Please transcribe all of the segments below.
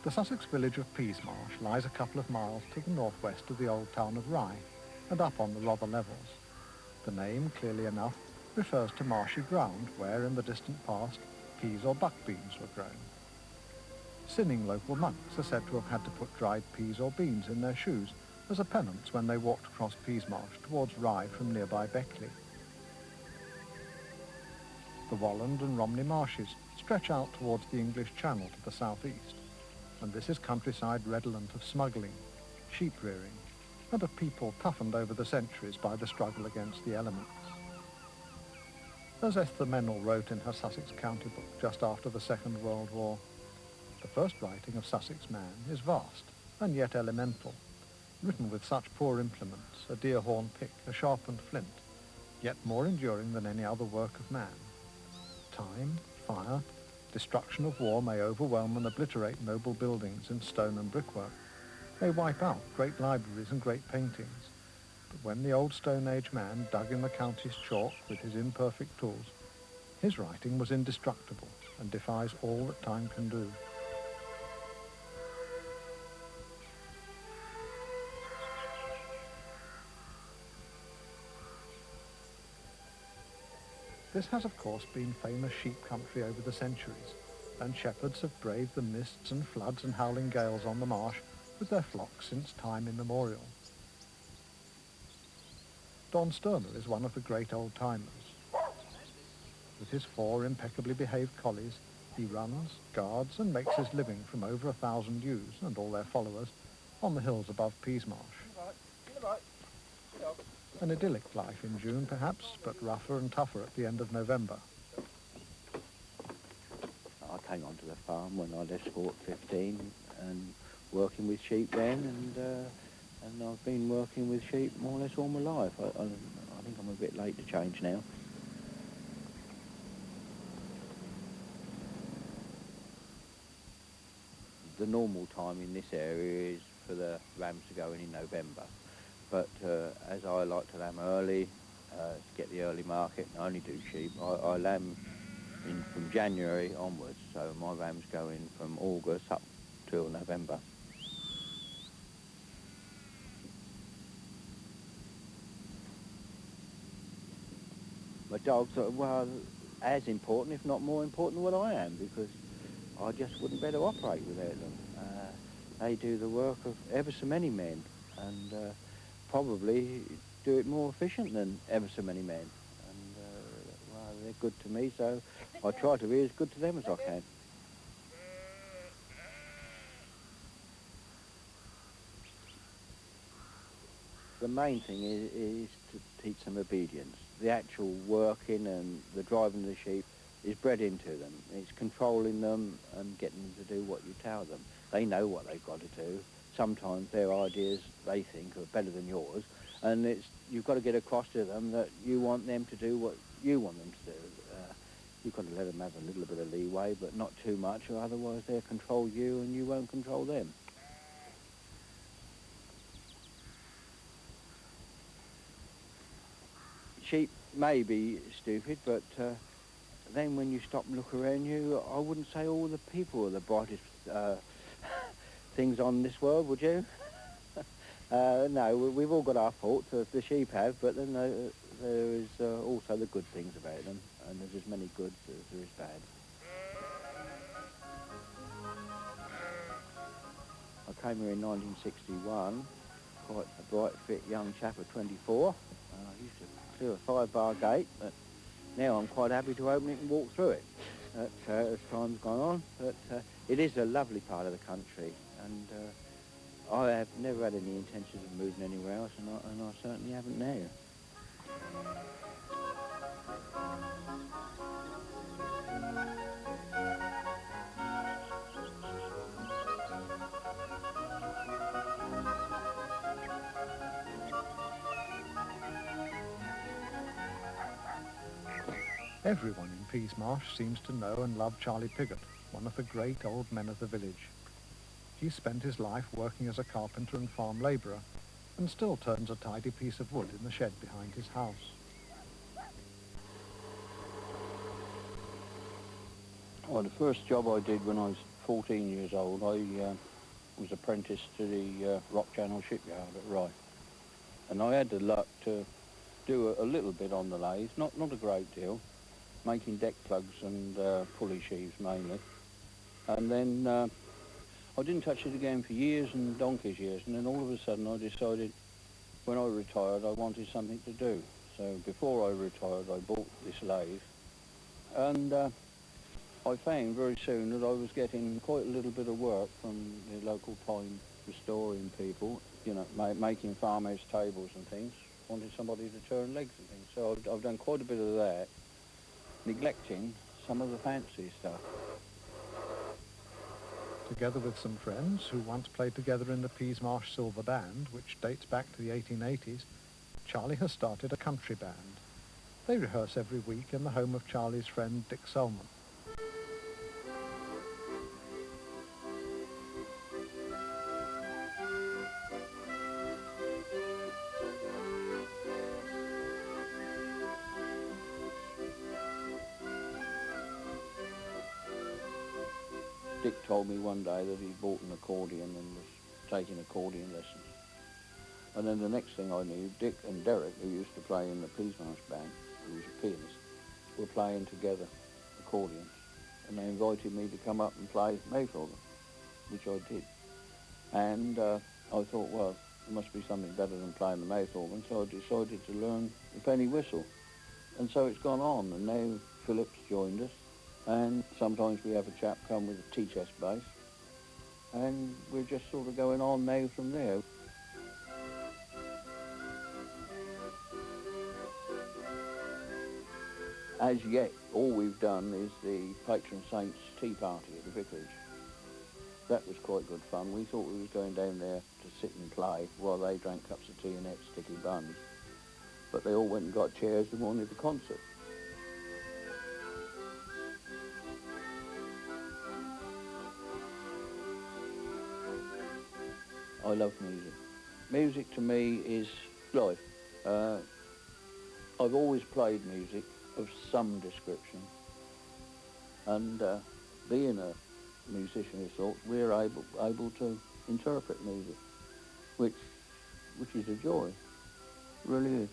The Sussex village of Peasmarsh lies a couple of miles to the northwest of the old town of Rye and up on the Rother levels. The name, clearly enough, refers to marshy ground where, in the distant past, peas or buck beans were grown. Sinning local monks are said to have had to put dried peas or beans in their shoes as a penance when they walked across Peasmarsh towards Rye from nearby Beckley. The Woodland and Romney marshes stretch out towards the English Channel to the southeast, and this is countryside redolent of smuggling, sheep-rearing, and a people toughened over the centuries by the struggle against the elements. As Esther Mennell wrote in her Sussex County book just after the Second World War, the first writing of Sussex man is vast and yet elemental, written with such poor implements, a deer-horn pick, a sharpened flint, yet more enduring than any other work of man. Time, fire, destruction of war may overwhelm and obliterate noble buildings in stone and brickwork, may wipe out great libraries and great paintings, but when the old Stone Age man dug in the county's chalk with his imperfect tools, his writing was indestructible and defies all that time can do. This has, of course, been famous sheep country over the centuries, and shepherds have braved the mists and floods and howling gales on the marsh with their flocks since time immemorial. Don Sterner is one of the great old-timers. With his 4 impeccably behaved collies, he runs, guards, and makes his living from over 1,000 ewes, and all their followers, on the hills above Peasmarsh. An idyllic life in June, perhaps, but rougher and tougher at the end of November. I came onto the farm when I left school at 15 and working with sheep then, and I've been working with sheep more or less all my life. I think I'm a bit late to change now. The normal time in this area is for the rams to go in November. But as I like to lamb early, to get the early market, and I only do sheep, I lamb in from January onwards, so my rams go in from August up till November. My dogs are, well, as important, if not more important than what I am, because I just wouldn't better operate without them. They do the work of ever so many men, and probably do it more efficient than ever so many men. And well, they're good to me, so I try to be as good to them as I can. The main thing is to teach them obedience. The actual working and the driving of the sheep is bred into them. It's controlling them and getting them to do what you tell them. They know what they've got to do. Sometimes their ideas, they think, are better than yours, and you've got to get across to them that you want them to do what you want them to do. You've got to let them have a little bit of leeway, but not too much, or otherwise they'll control you and you won't control them. Sheep may be stupid, but then when you stop and look around you, I wouldn't say all the people are the brightest things on this world, would you? No, we've all got our faults, as the sheep have, but then there is also the good things about them, and there's as many good as there is bad. I came here in 1961, quite a bright, fit young chap of 24. I used to clear a 5-bar gate, but now I'm quite happy to open it and walk through it as time's gone on. But it is a lovely part of the country, and I have never had any intentions of moving anywhere else, and I certainly haven't now. Everyone in Peasmarsh seems to know and love Charlie Piggott, one of the great old men of the village. He spent his life working as a carpenter and farm labourer, and still turns a tidy piece of wood in the shed behind his house. Well, the first job I did when I was 14 years old, I was apprenticed to the Rock Channel shipyard at Rye. And I had the luck to do a little bit on the lathe, not a great deal, making deck plugs and pulley sheaves mainly. And then I didn't touch it again for years and donkey's years, and then all of a sudden I decided when I retired I wanted something to do. So before I retired I bought this lathe, and I found very soon that I was getting quite a little bit of work from the local pine restoring people, you know, making farmhouse tables and things, wanted somebody to turn legs and things. So I've done quite a bit of that, neglecting some of the fancy stuff. Together with some friends who once played together in the Peasmarsh Silver Band, which dates back to the 1880s, Charlie has started a country band. They rehearse every week in the home of Charlie's friend Dick Selman. Dick told me one day that he bought an accordion and was taking accordion lessons. And then the next thing I knew, Dick and Derek, who used to play in the Peasmarsh band, who was a pianist, were playing together accordions. And they invited me to come up and play mouth organ, which I did. And I thought, well, there must be something better than playing the mouth organ, so I decided to learn the penny whistle. And so it's gone on, and now Philip's joined us. And sometimes we have a chap come with a tea chest bass, and we're just sort of going on now from there. As yet, all we've done is the patron saint's tea party at the vicarage. That was quite good fun. We thought we was going down there to sit and play while they drank cups of tea and ate sticky buns. But they all went and got chairs and wanted a concert. I love music. Music to me is life. I've always played music of some description, and being a musician of sorts, we're able to interpret music, which is a joy, really is.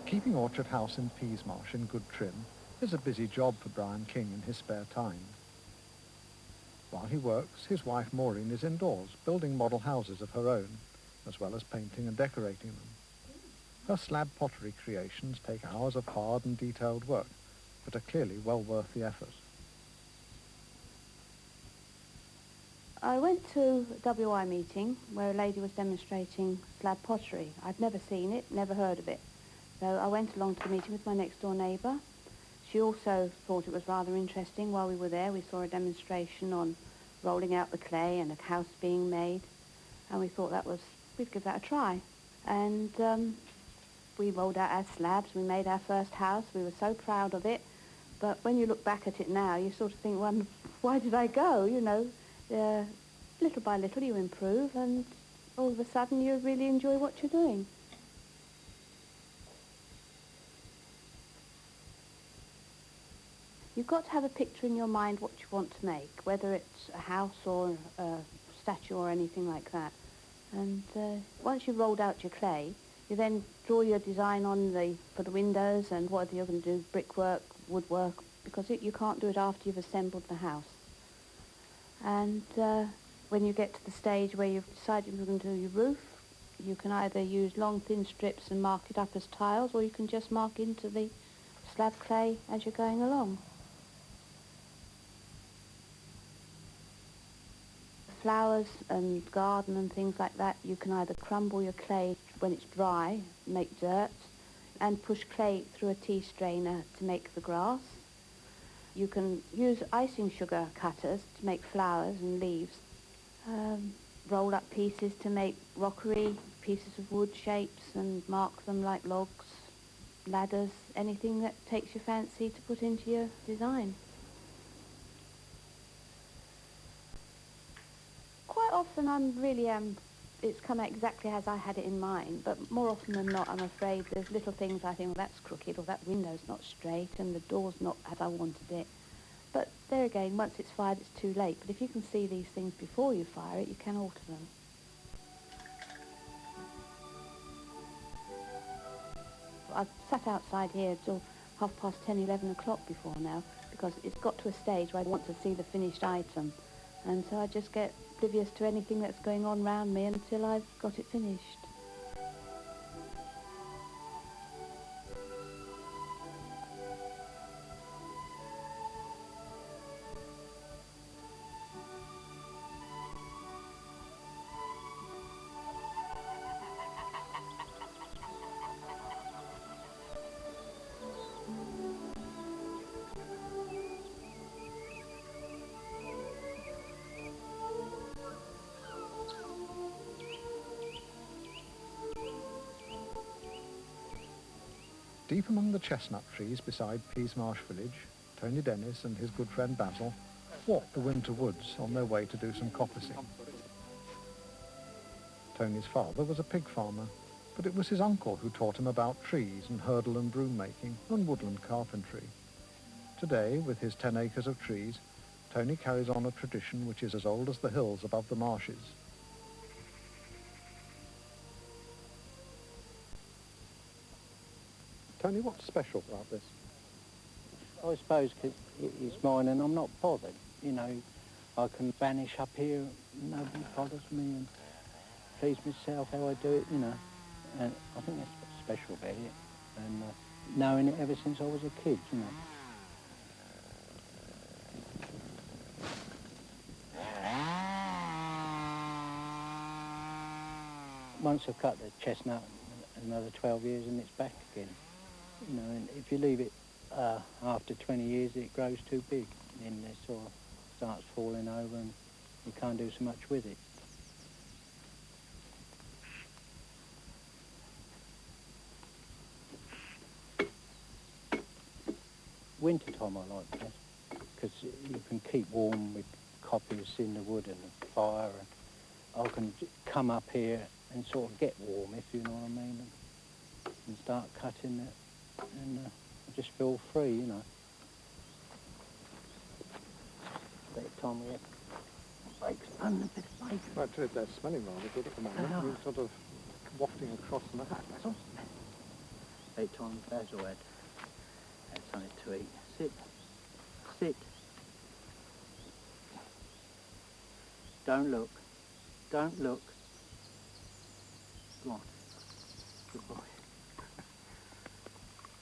Keeping Orchard House in Peasmarsh in good trim is a busy job for Brian King in his spare time. While he works, his wife Maureen is indoors, building model houses of her own, as well as painting and decorating them. Her slab pottery creations take hours of hard and detailed work, but are clearly well worth the effort. I went to a WI meeting where a lady was demonstrating slab pottery. I'd never seen it, never heard of it. So I went along to the meeting with my next-door neighbour. She also thought it was rather interesting. While we were there, we saw a demonstration on rolling out the clay and a house being made. And we thought we'd give that a try. And we rolled out our slabs, we made our first house. We were so proud of it. But when you look back at it now, you sort of think, well, why did I go? You know, little by little you improve, and all of a sudden you really enjoy what you're doing. You've got to have a picture in your mind what you want to make, whether it's a house or a statue or anything like that. And once you've rolled out your clay, you then draw your design for the windows and what you're going to do, brickwork, woodwork, because you can't do it after you've assembled the house. And when you get to the stage where you've decided you're going to do your roof, you can either use long thin strips and mark it up as tiles, or you can just mark into the slab clay as you're going along. Flowers and garden and things like that, you can either crumble your clay when it's dry, make dirt, and push clay through a tea strainer to make the grass. You can use icing sugar cutters to make flowers and leaves. Roll up pieces to make rockery, pieces of wood shapes and mark them like logs, ladders, anything that takes your fancy to put into your design. Quite often it's come out exactly as I had it in mind, but more often than not, I'm afraid there's little things I think, well, that's crooked, or that window's not straight, and the door's not as I wanted it. But there again, once it's fired, it's too late. But if you can see these things before you fire it, you can alter them. I've sat outside here till 10:30, 11 o'clock before now, because it's got to a stage where I want to see the finished item. And so I just get oblivious to anything that's going on round me until I've got it finished. Deep among the chestnut trees beside Peasmarsh village, Tony Dennis and his good friend Basil walked the winter woods on their way to do some coppicing. Tony's father was a pig farmer, but it was his uncle who taught him about trees and hurdle and broom making and woodland carpentry. Today, with his 10 acres of trees, Tony carries on a tradition which is as old as the hills above the marshes. Tony, what's special about this? I suppose because it's mine and I'm not bothered. You know, I can vanish up here, nobody bothers me, and please myself how I do it, you know. And I think that's what's special about it. And knowing it ever since I was a kid, you know. Once I've cut the chestnut, another 12 years and it's back again. You know, and if you leave it after 20 years, it grows too big. Then it sort of starts falling over and you can't do so much with it. Winter time I like that because you can keep warm with coppers in the wood and the fire. And I can come up here and sort of get warm, if you know what I mean, and start cutting it. And I just feel free, you know. That time we have bakes and a bit of bacon. Well, actually, they're smelling rather good at the moment. You're sort of wafting across the hat. That time Basil had something to eat. Sit. Sit. Don't look. Don't look. Go on. Good boy.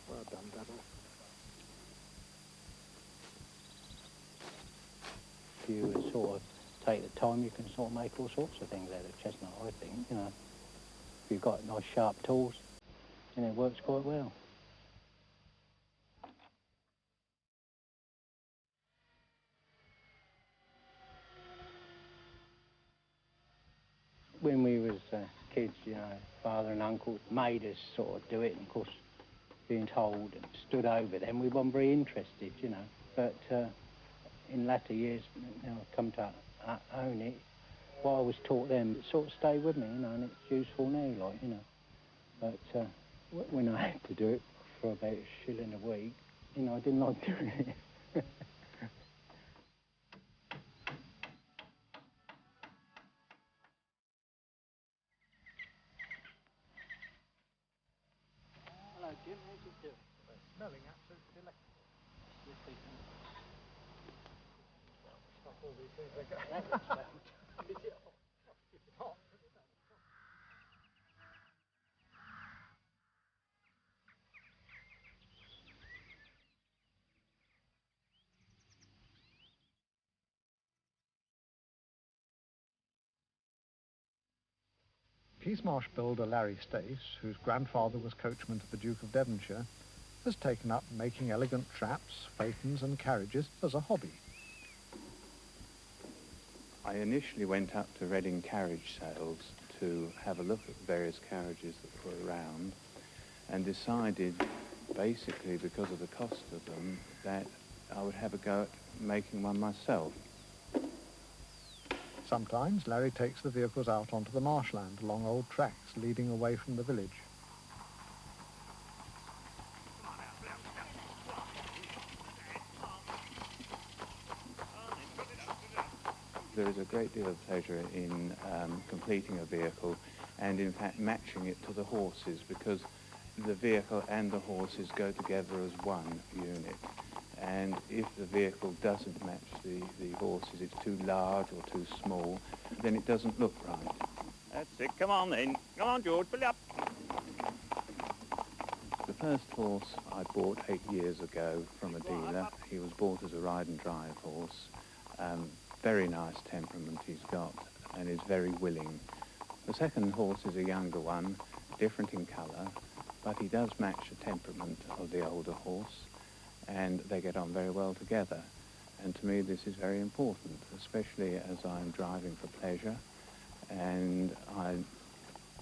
Well done, Basil. If you sort of take the time, you can sort of make all sorts of things out of chestnut, I think, you know. If you've got nice sharp tools, then it works quite well. When we was kids, you know, father and uncle made us sort of do it, and of course, being told and stood over them, we weren't very interested, you know. But in latter years, now I've come to own it. What I was taught then sort of stayed with me, you know, and it's useful now, like, you know. But when I had to do it for about £1 a week, you know, I didn't like doing it. Hello, Jim. How's it doing? Smelling absolutely delightful. Stop all these things. Peasmarsh builder Larry Stace, whose grandfather was coachman to the Duke of Devonshire, has taken up making elegant traps, phaetons and carriages as a hobby. I initially went up to Reading carriage sales to have a look at various carriages that were around, and decided, basically because of the cost of them, that I would have a go at making one myself. Sometimes Larry takes the vehicles out onto the marshland along old tracks leading away from the village. There is a great deal of pleasure in completing a vehicle and in fact matching it to the horses, because the vehicle and the horses go together as one unit. And if the vehicle doesn't match the horses, it's too large or too small, then it doesn't look right. That's it, come on then. Come on, George, pull it up. The first horse I bought 8 years ago from a dealer. He was bought as a ride and drive horse. Very nice temperament he's got, and is very willing. The second horse is a younger one, different in colour, but he does match the temperament of the older horse, and they get on very well together. And to me this is very important, especially as I'm driving for pleasure, and I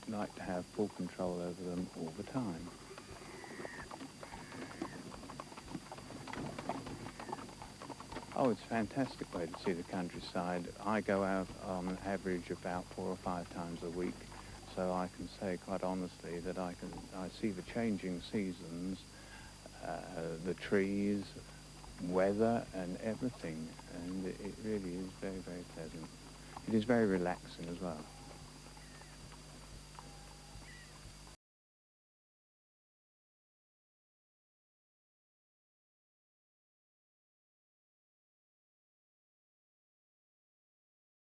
like to have full control over them all the time. Oh, it's a fantastic way to see the countryside. I go out on average about 4 or 5 times a week, so I can say quite honestly that I see the changing seasons, the trees, weather and everything, and it really is very, very pleasant. It is very relaxing as well.